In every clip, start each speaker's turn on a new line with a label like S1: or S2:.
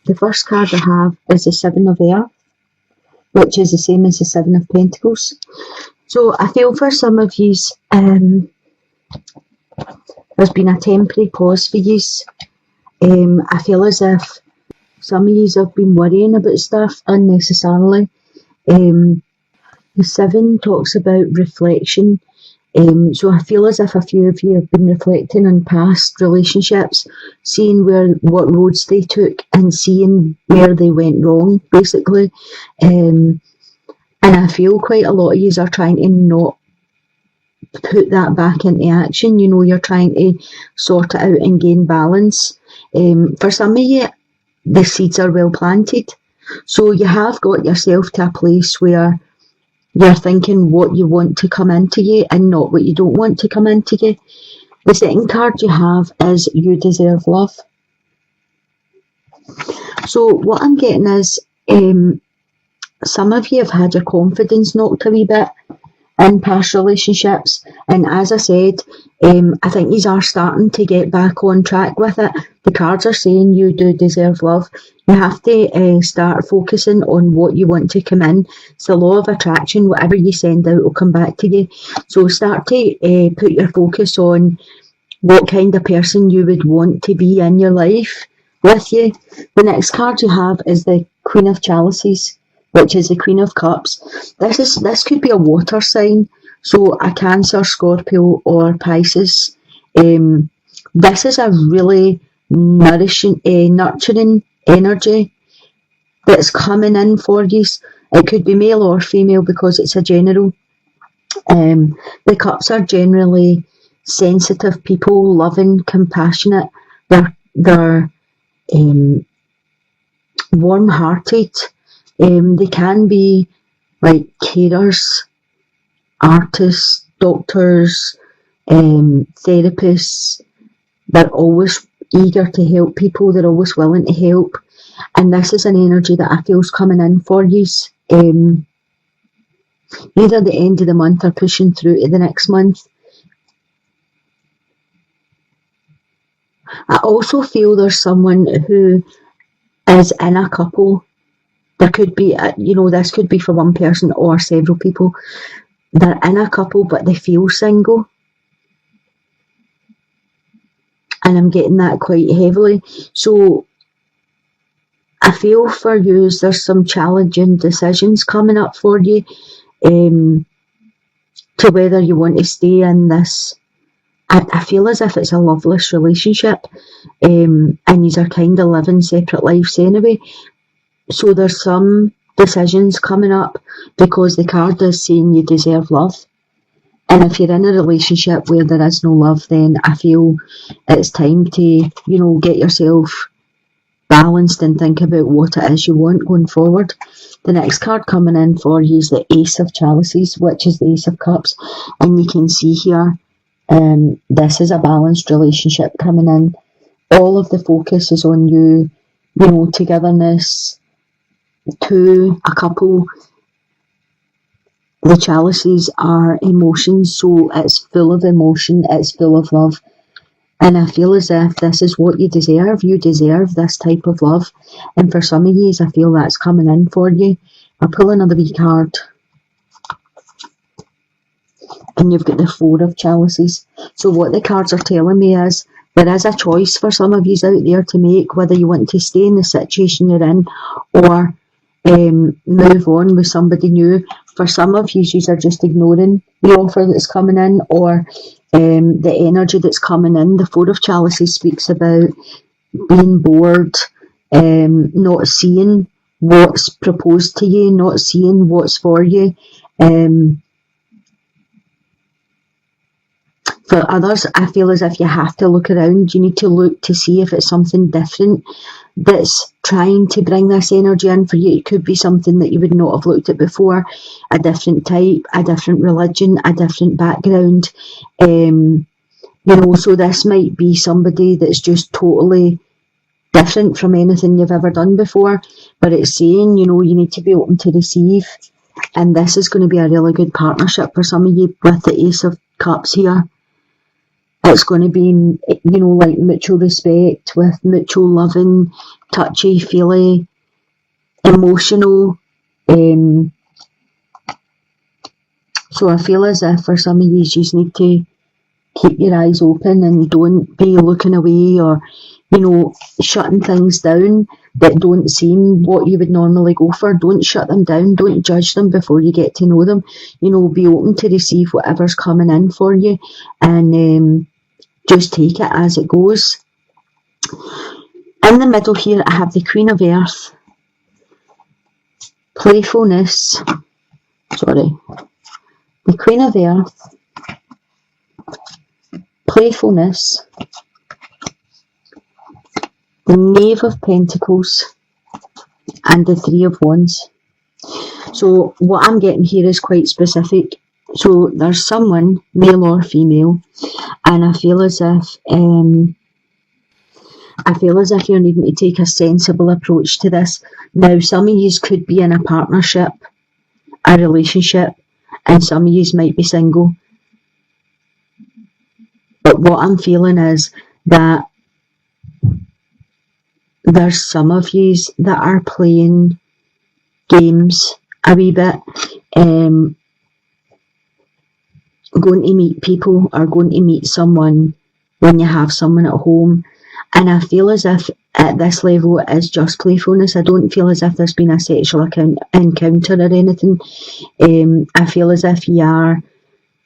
S1: The first card I have is the Seven of Air, which is the same as the Seven of Pentacles. So I feel for some of you, there's been a temporary pause for you. I feel as if some of you have been worrying about stuff unnecessarily. The Seven talks about reflection. So I feel as if a few of you have been reflecting on past relationships, seeing what roads they took and seeing where they went wrong, basically. And I feel quite a lot of you are trying to not put that back into action. You're trying to sort it out and gain balance. For some of you, the seeds are well planted. So you have got yourself to a place where you're thinking what you want to come into you and not what you don't want to come into you. The second card you have is You Deserve Love. So what I'm getting is some of you have had your confidence knocked a wee bit in past relationships, and as I said, I think you are starting to get back on track with it. The cards are saying you do deserve love. You have to start focusing on what you want to come in. It's the law of attraction. Whatever you send out will come back to you. So start to put your focus on what kind of person you would want to be in your life with you. The next card you have is the Queen of Chalices, which is the Queen of Cups. This could be a water sign, so a Cancer, Scorpio or Pisces. This is a really nurturing energy that's coming in for you. It could be male or female because it's a general. The Cups are generally sensitive people, loving, compassionate. They're warm-hearted. They can be like carers, artists, doctors, therapists. They're always eager to help people. They're always willing to help. And this is an energy that I feel is coming in for you. Either the end of the month or pushing through to the next month. I also feel there's someone who is in a couple. There could be, this could be for one person or several people. They're in a couple, but they feel single. And I'm getting that quite heavily. So I feel for you, there's some challenging decisions coming up for you to whether you want to stay in this. I feel as if it's a loveless relationship, and you are kind of living separate lives anyway. So there's some decisions coming up because the card is saying you deserve love. And if you're in a relationship where there is no love, then I feel it's time to, get yourself balanced and think about what it is you want going forward. The next card coming in for you is the Ace of Chalices, which is the Ace of Cups. And you can see here, this is a balanced relationship coming in. All of the focus is on you, togetherness, to a couple. The chalices are emotions, so it's full of emotion, it's full of love. And I feel as if this is what you deserve. You deserve this type of love. And for some of you, I feel that's coming in for you. I'll pull another wee card. And you've got the Four of Chalices. So what the cards are telling me is there is a choice for some of you out there to make, whether you want to stay in the situation you're in or move on with somebody new. For some of you, you are just ignoring the offer that's coming in or the energy that's coming in. The Four of Chalices speaks about being bored, not seeing what's proposed to you, not seeing what's for you. For others, I feel as if you have to look around. You need to look to see if it's something different that's trying to bring this energy in for you. It could be something that you would not have looked at before, a different type, a different religion, a different background. So this might be somebody that's just totally different from anything you've ever done before. But it's saying, you need to be open to receive. And this is going to be a really good partnership for some of you with the Ace of Cups here. It's going to be, like mutual respect with mutual loving, touchy, feely, emotional. So I feel as if for some of you just need to keep your eyes open and don't be looking away or, shutting things down that don't seem what you would normally go for. Don't shut them down. Don't judge them before you get to know them. Be open to receive whatever's coming in for you and just take it as it goes. In the middle here, I have the Queen of Earth, playfulness, the Queen of Earth, playfulness, the Knave of Pentacles, and the Three of Wands. So what I'm getting here is quite specific. So there's someone, male or female, and I feel as if you're needing to take a sensible approach to this. Now, some of you could be in a partnership, a relationship, and some of you might be single. But what I'm feeling is that there's some of you that are playing games a wee bit, going to meet people or going to meet someone when you have someone at home. And I feel as if at this level it is just playfulness. I don't feel as if there's been a sexual encounter or anything. I feel as if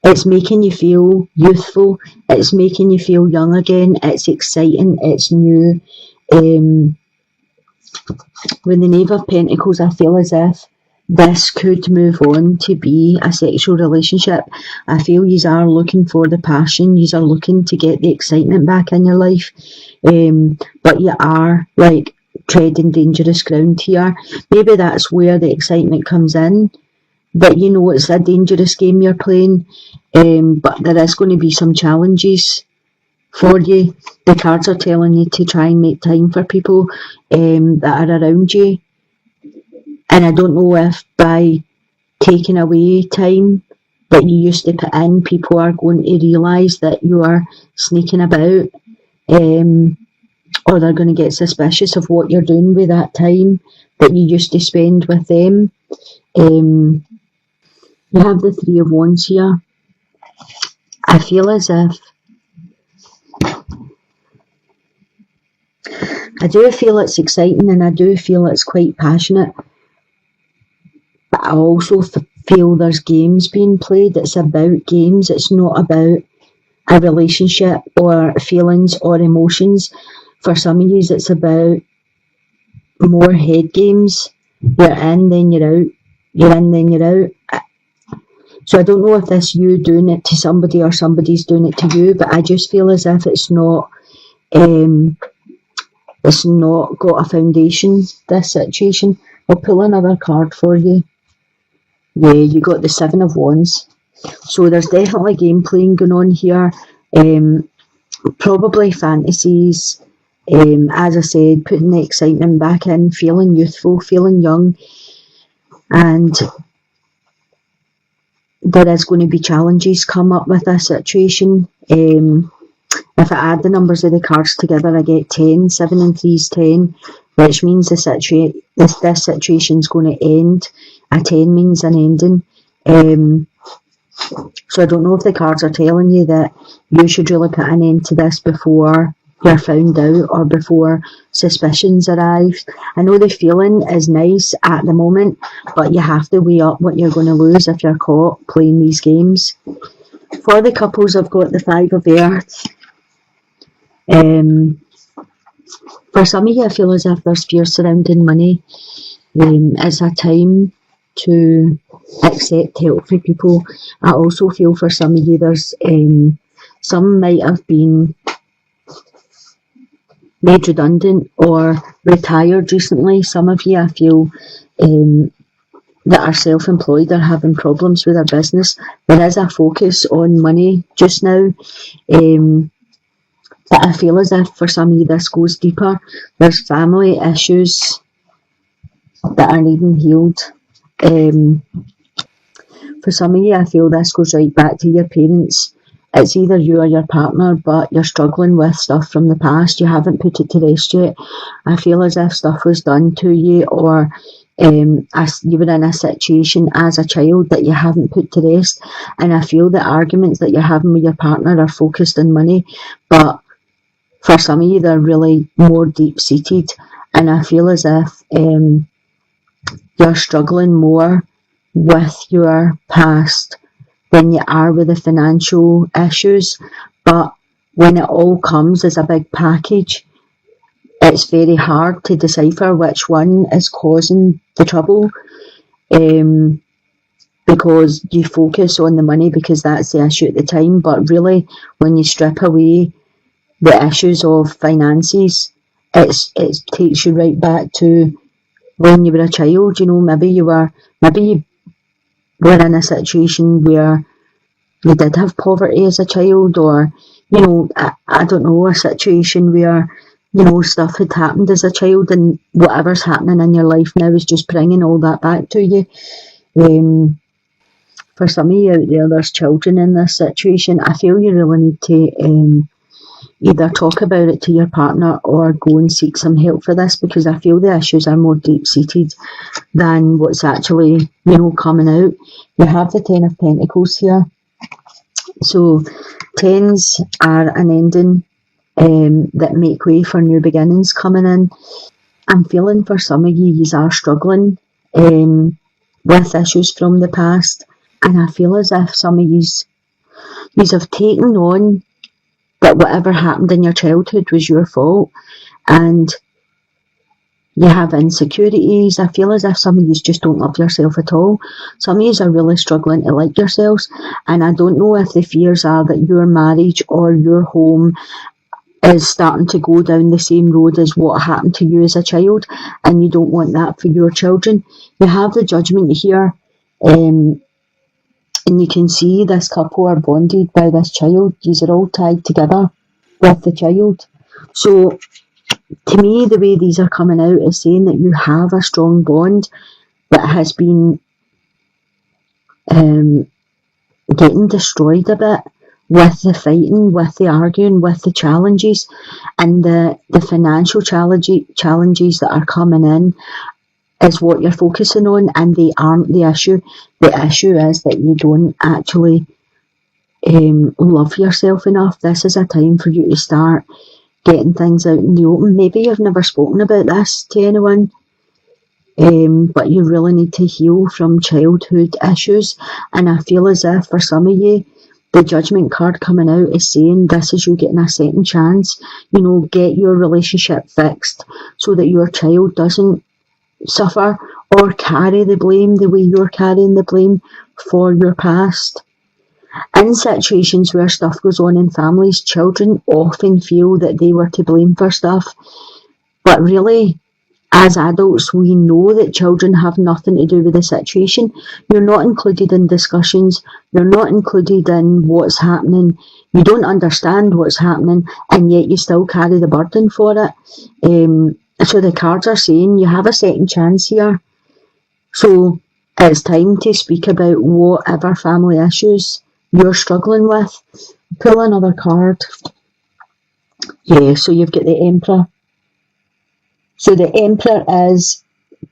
S1: it's making you feel youthful. It's making you feel young again. It's exciting. It's new. With the Knave of Pentacles, I feel as if this could move on to be a sexual relationship. I feel you are looking for the passion. You are looking to get the excitement back in your life. But you are treading dangerous ground here. Maybe that's where the excitement comes in. But it's a dangerous game you're playing. But there is going to be some challenges for you. The cards are telling you to try and make time for people that are around you. And I don't know if by taking away time that you used to put in, people are going to realise that you are sneaking about, or they're going to get suspicious of what you're doing with that time that you used to spend with them. You have the Three of Wands here. I feel as if I do feel it's exciting and I do feel it's quite passionate. But I also feel there's games being played. It's about games. It's not about a relationship or feelings or emotions. For some of you, it's about more head games. You're in, then you're out. You're in, then you're out. So I don't know if that's you doing it to somebody or somebody's doing it to you, but I just feel as if it's not got a foundation, this situation. I'll pull another card for you. Yeah, you got the Seven of Wands. So there's definitely game playing going on here. Probably fantasies. As I said, putting the excitement back in, feeling youthful, feeling young. And there is going to be challenges come up with this situation. If I add the numbers of the cards together, I get 10. 7 and 3 is 10, which means this situation is going to end. A 10 means an ending. So I don't know if the cards are telling you that you should really put an end to this before you're found out or before suspicions arrive. I know the feeling is nice at the moment, but you have to weigh up what you're going to lose if you're caught playing these games. For the couples, I've got the Five of Earth. For some of you, I feel as if there's fear surrounding money. It's a time to accept help from people. I also feel for some of you, there's some might have been made redundant or retired recently. Some of you, I feel, that are self-employed are having problems with their business. There is a focus on money just now. But I feel as if for some of you this goes deeper. There's family issues that are needing healed. For some of you, I feel this goes right back to your parents. it's either you or your partner, but you're struggling with stuff from the past. You haven't put it to rest yet. I feel as if stuff was done to you, or as you were in a situation as a child that you haven't put to rest. And I feel the arguments that you're having with your partner are focused on money, but for some of you, they're really more deep-seated. And I feel as if you're struggling more with your past than you are with the financial issues. But when it all comes as a big package, it's very hard to decipher which one is causing the trouble, because you focus on the money because that's the issue at the time. But really, when you strip away the issues of finances, it takes you right back to when you were a child. Maybe you were in a situation where you did have poverty as a child, or I don't know, a situation where stuff had happened as a child, and whatever's happening in your life now is just bringing all that back to you. For some of you out there, there's children in this situation. I feel you really need to either talk about it to your partner or go and seek some help for this, because I feel the issues are more deep-seated than what's actually, coming out. You have the Ten of Pentacles here. So, tens are an ending that make way for new beginnings coming in. I'm feeling for some of you are struggling with issues from the past, and I feel as if some of you have taken on that whatever happened in your childhood was your fault, and you have insecurities. I feel as if some of you just don't love yourself at all. Some of you are really struggling to like yourselves, and I don't know if the fears are that your marriage or your home is starting to go down the same road as what happened to you as a child, and you don't want that for your children. You have the Judgment here, and you can see this couple are bonded by this child. These are all tied together with the child. So, to me, the way these are coming out is saying that you have a strong bond that has been getting destroyed a bit with the fighting, with the arguing, with the challenges, and the financial challenges that are coming in is what you're focusing on, and they aren't the issue. The issue is that you don't actually love yourself enough. This is a time for you to start getting things out in the open. Maybe you've never spoken about this to anyone, but you really need to heal from childhood issues. And I feel as if for some of you, the Judgment card coming out is saying this is you getting a second chance. Get your relationship fixed so that your child doesn't suffer or carry the blame the way you're carrying the blame for your past. In situations where stuff goes on in families, children often feel that they were to blame for stuff. But really, as adults, we know that children have nothing to do with the situation. You're not included in discussions. You're not included in what's happening. You don't understand what's happening, and yet you still carry the burden for it. So the cards are saying you have a second chance here. So it's time to speak about whatever family issues you're struggling with. Pull another card. Yeah, so you've got the Emperor. So the Emperor is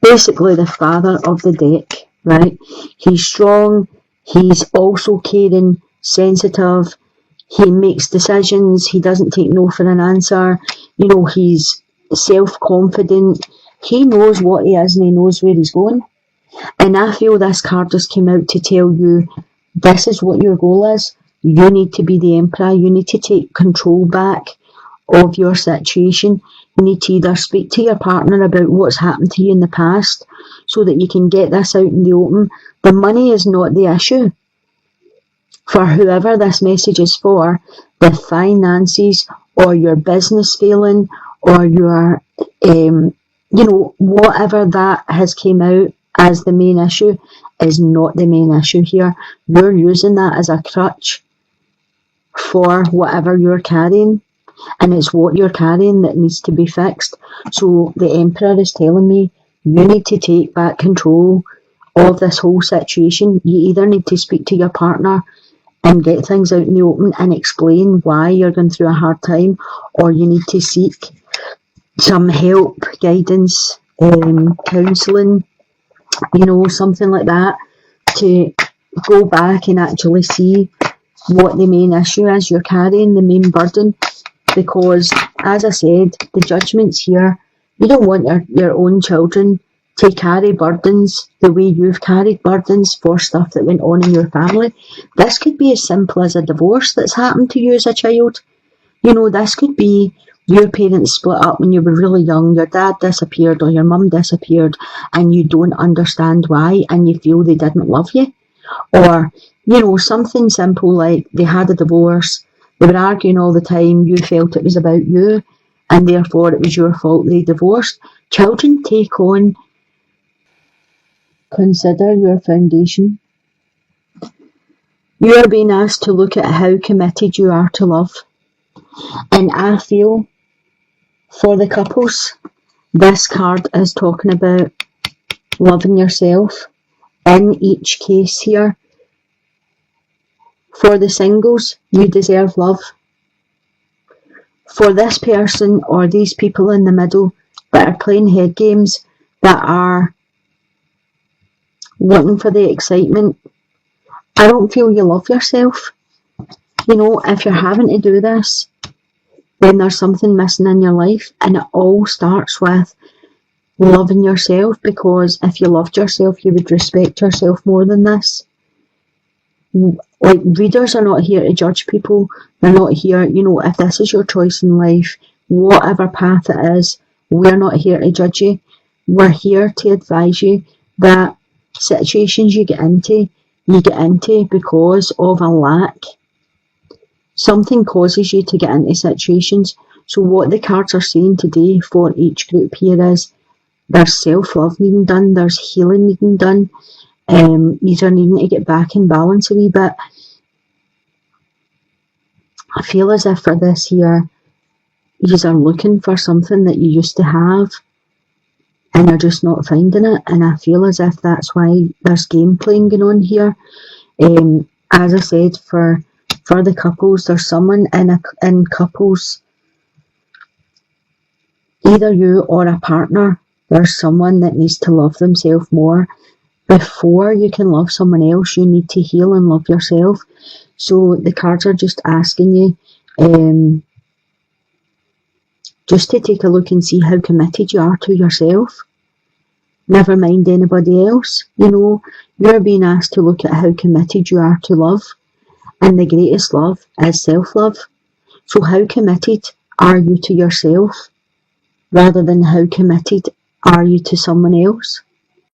S1: basically the father of the deck, right? He's strong. He's also caring, sensitive. He makes decisions. He doesn't take no for an answer. He's self-confident. He knows what he is and he knows where he's going. And I feel this card just came out to tell you this is what your goal is. You need to be the Emperor. You need to take control back of your situation. You need to either speak to your partner about what's happened to you in the past so that you can get this out in the open. The money is not the issue. For whoever this message is for, the finances or your business failing or your, whatever that has came out as the main issue is not the main issue here. You're using that as a crutch for whatever you're carrying, and it's what you're carrying that needs to be fixed. So the Emperor is telling me you need to take back control of this whole situation. You either need to speak to your partner and get things out in the open and explain why you're going through a hard time, or you need to seek some help, guidance, counselling, something like that, to go back and actually see what the main issue is you're carrying, the main burden. Because, as I said, the judgment's here. You don't want your own children to carry burdens the way you've carried burdens for stuff that went on in your family. This could be as simple as a divorce that's happened to you as a child. This could be your parents split up when you were really young, your dad disappeared or your mum disappeared, and you don't understand why, and you feel they didn't love you. Or, something simple like they had a divorce, they were arguing all the time, you felt it was about you, and therefore it was your fault they divorced. Children take on, consider your foundation. You are being asked to look at how committed you are to love. And I feel, for the couples, this card is talking about loving yourself in each case here. For the singles, you deserve love. For this person or these people in the middle that are playing head games, that are looking for the excitement, I don't feel you love yourself. If you're having to do this, then there's something missing in your life, and it all starts with loving yourself, because if you loved yourself, you would respect yourself more than this. Like, readers are not here to judge people. They're not here, if this is your choice in life, whatever path it is, we're not here to judge you. We're here to advise you that situations you get into because of a lack. Something causes you to get into situations. So what the cards are saying today for each group here is there's self-love needing done, there's healing needing done. These are needing to get back in balance a wee bit. I feel as if for this here, you are looking for something that you used to have and you're just not finding it. And I feel as if that's why there's game playing going on here. As I said, for the couples, there's someone in couples, either you or a partner, there's someone that needs to love themselves more. Before you can love someone else, you need to heal and love yourself. So the cards are just asking you just to take a look and see how committed you are to yourself. Never mind anybody else. You're being asked to look at how committed you are to love. And the greatest love is self-love. So how committed are you to yourself, rather than how committed are you to someone else?